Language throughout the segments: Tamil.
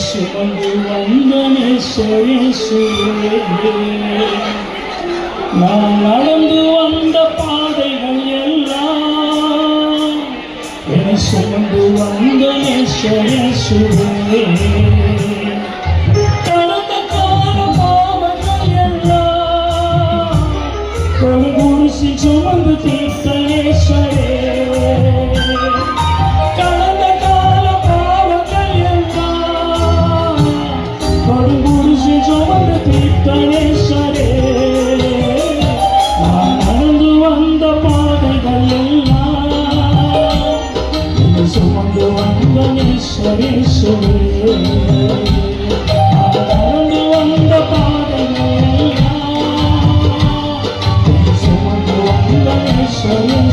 சுமந்து வந்தனே நான் நடந்து வந்த பாதைகள் எல்லாம் என்னை சுமந்து வந்தனே கடந்த கால பாவங்கள் எல்லாம் ஒரு குருசி சுமந்து தீர்த்தனே சுமந்து வந்த பாதைகள் சுமந்து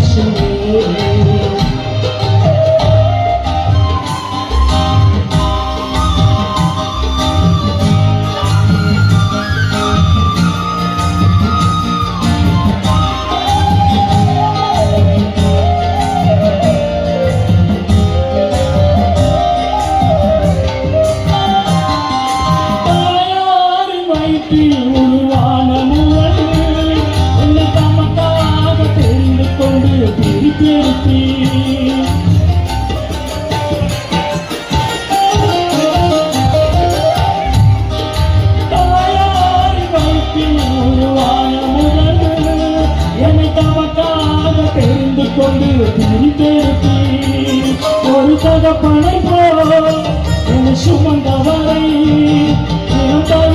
உருவான முதல் உன்னை தமக்காக தெரிந்து கொண்டு பிரித்தெடுத்தி தாயாரி வயிற்றில் உருவான முதல் என்னை தமக்காக தெரிந்து கொண்டு பிரித்தெடுத்தி ஒரு தகப்பனை